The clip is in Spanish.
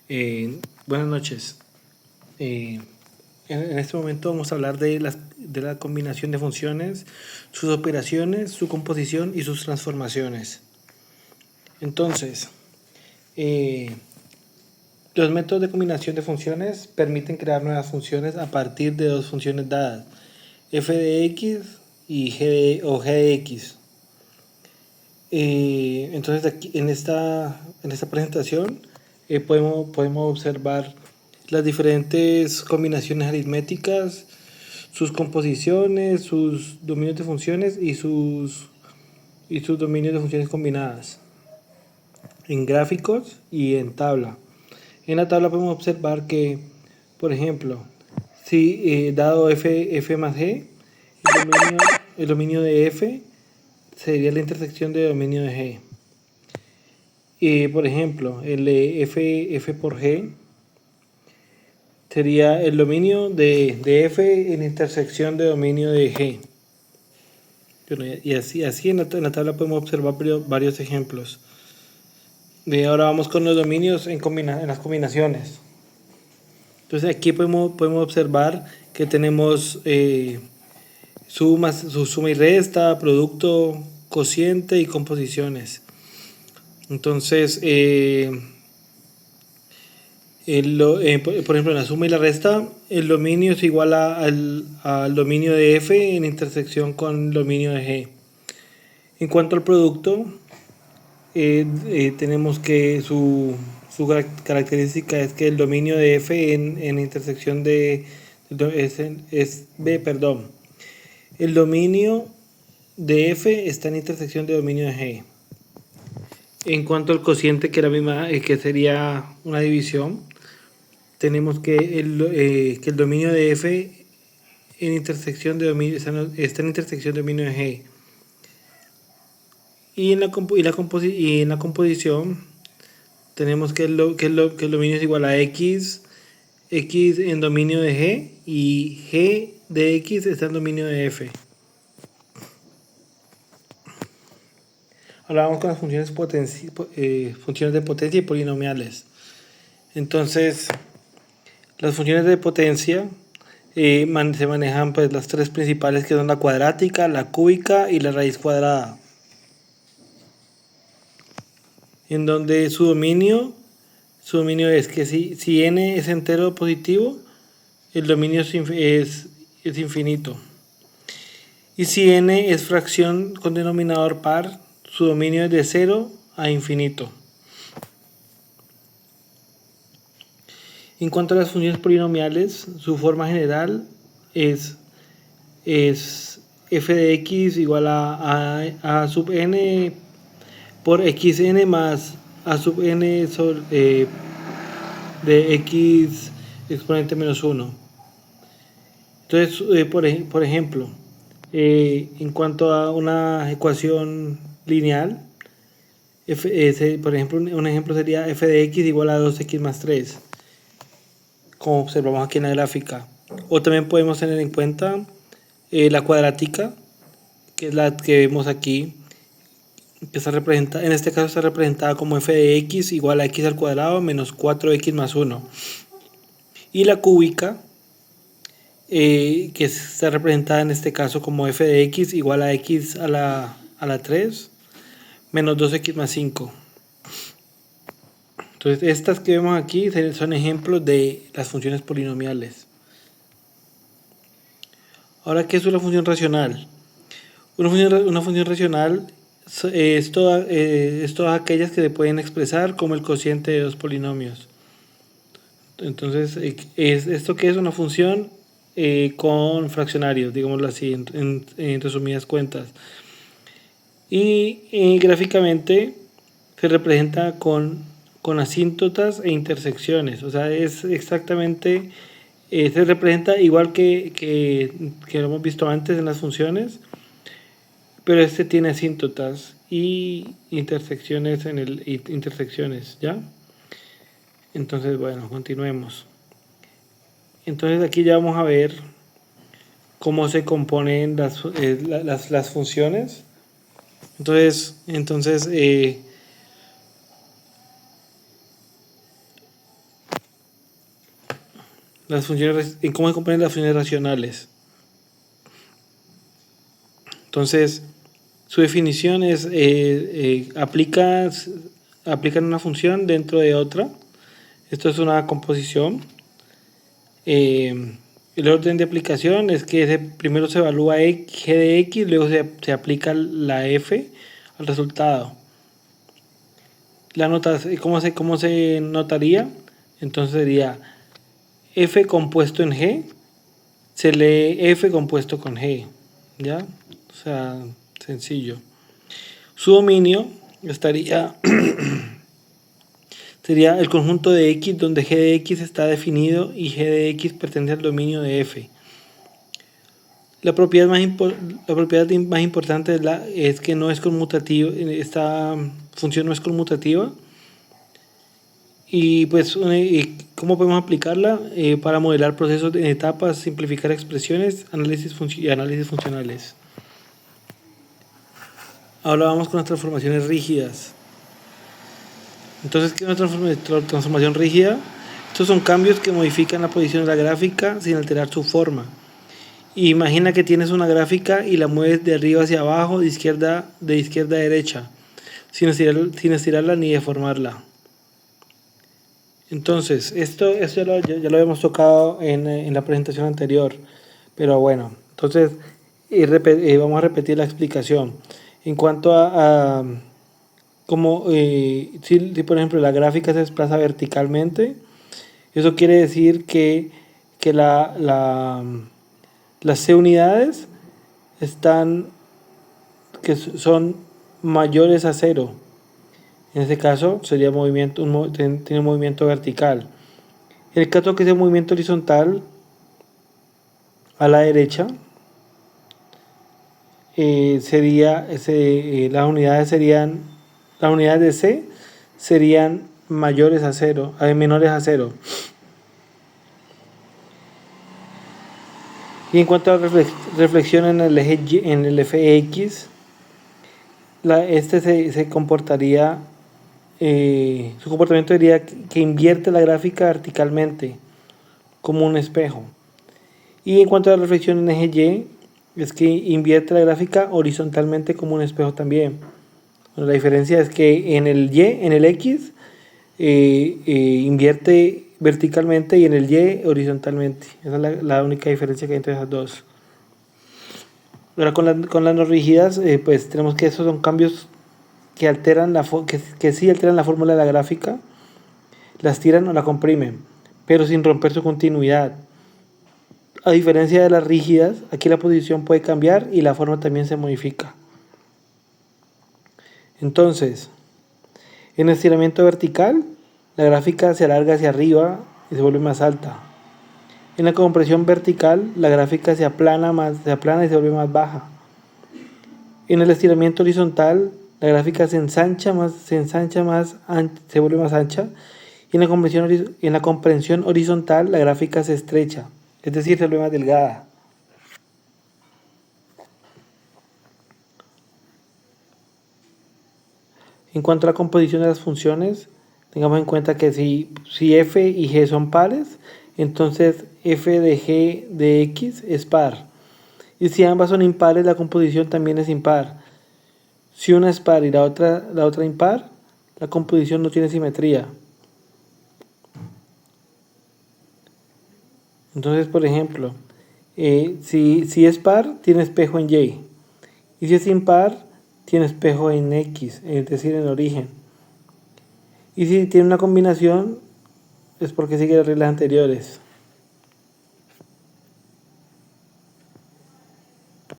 Buenas noches. En este momento vamos a hablar de la combinación de funciones, sus operaciones, su composición y sus transformaciones. Entonces, los métodos de combinación de funciones permiten crear nuevas funciones a partir de dos funciones dadas, f de x y g de x. Entonces aquí en esta presentación podemos observar las diferentes combinaciones aritméticas, sus composiciones, sus dominios de funciones y sus dominios de funciones combinadas en gráficos y en tabla. En la tabla podemos observar que, por ejemplo, si dado f más g, el dominio de f sería la intersección de dominio de g. Por ejemplo, el f por g sería el dominio de f en intersección de dominio de g. Bueno, y así en la tabla podemos observar varios ejemplos. Ahora vamos con los dominios en las combinaciones. Entonces aquí podemos observar que tenemos suma y resta, producto, cociente y composiciones. Entonces, por ejemplo, en la suma y la resta, el dominio es igual al dominio de f en intersección con el dominio de g. En cuanto al producto, tenemos que su característica es que el dominio de f en intersección el dominio de f está en intersección de dominio de g. En cuanto al cociente, que que sería una división, tenemos que el dominio de f en intersección de dominio está en intersección de dominio de g. Y en la composición tenemos que el dominio es igual a x en dominio de g y g de x está en dominio de f. Ahora vamos con las funciones de potencia y polinomiales. Entonces, las funciones de potencia se manejan pues las tres principales, que son la cuadrática, la cúbica y la raíz cuadrada. En donde su dominio es que si n es entero positivo, el dominio es infinito. Y si n es fracción con denominador par, su dominio es de 0 a infinito. En cuanto a las funciones polinomiales, su forma general es f de x igual a sub n por xn más a sub n de x exponente menos 1. Entonces, por ejemplo, en cuanto a una ecuación lineal, por ejemplo, un ejemplo sería f de x igual a 2x más 3, como observamos aquí en la gráfica. O también podemos tener en cuenta la cuadrática, que es la que vemos aquí, que está representada, en este caso está representada como f de x igual a x al cuadrado menos 4x más 1. Y la cúbica, que está representada en este caso como f de x igual a x a la 3 menos 2x más 5. Entonces, estas que vemos aquí son ejemplos de las funciones polinomiales. Ahora, ¿qué es una función racional? Una función racional es todas aquellas que se pueden expresar como el cociente de dos polinomios. Entonces, ¿esto qué es? Una función con fraccionarios, digámoslo así, en resumidas cuentas. Y gráficamente se representa con asíntotas e intersecciones. O sea, es exactamente, se representa igual que lo hemos visto antes en las funciones, pero este tiene asíntotas y intersecciones intersecciones, ¿ya? Entonces, bueno, continuemos. Entonces aquí ya vamos a ver cómo se componen las funciones. Entonces en cómo se comprenden las funciones racionales. Entonces, su definición es aplican una función dentro de otra. Esto es una composición. El orden de aplicación es que primero se evalúa g de x, luego se aplica la f al resultado. ¿Cómo se notaría? Entonces sería f compuesto en g, se lee f compuesto con g, ¿ya? O sea, sencillo. Su dominio sería el conjunto de x donde g de x está definido y g de x pertenece al dominio de f. La propiedad más importante es que no es conmutativa, esta función no es conmutativa. Y pues, ¿cómo podemos aplicarla? Para modelar procesos en etapas, simplificar expresiones, análisis funcionales. Ahora vamos con las transformaciones rígidas. Entonces, ¿qué es una transformación rígida? Estos son cambios que modifican la posición de la gráfica sin alterar su forma. Imagina que tienes una gráfica y la mueves de arriba hacia abajo, de izquierda a derecha, sin estirarla ni deformarla. Entonces, esto ya lo habíamos tocado en la presentación anterior, pero bueno, entonces vamos a repetir la explicación. En cuanto a cómo, si por ejemplo la gráfica se desplaza verticalmente, eso quiere decir que las C unidades son mayores a 0. En este caso sería tiene un movimiento vertical. En el caso que sea movimiento horizontal a la derecha, las unidades de C serían menores a 0. Y en cuanto a reflexión en el eje Y, en el eje X, se comportaría, su comportamiento diría que invierte la gráfica verticalmente como un espejo. Y en cuanto a la reflexión en eje Y, es que invierte la gráfica horizontalmente como un espejo también. Bueno, la diferencia es que en el X invierte verticalmente y en el Y horizontalmente. Esa es la única diferencia que hay entre esas dos. Ahora con las no rígidas, pues tenemos que esos son cambios que alteran que sí alteran la fórmula de la gráfica, la estiran o la comprimen, pero sin romper su continuidad. A diferencia de las rígidas, aquí la posición puede cambiar y la forma también se modifica. Entonces, en estiramiento vertical, la gráfica se alarga hacia arriba y se vuelve más alta. En la compresión vertical, la gráfica se aplana y se vuelve más baja. En el estiramiento horizontal, la gráfica se vuelve más ancha. Y en la comprensión horizontal, la gráfica se estrecha, es decir, se vuelve más delgada. En cuanto a la composición de las funciones, tengamos en cuenta que si f y g son pares, entonces f de g de x es par. Y si ambas son impares, la composición también es impar. Si una es par y la otra impar, la composición no tiene simetría. Entonces, por ejemplo, si es par, tiene espejo en Y. Y si es impar, tiene espejo en X, es decir, en origen. Y si tiene una combinación, es porque sigue las reglas anteriores.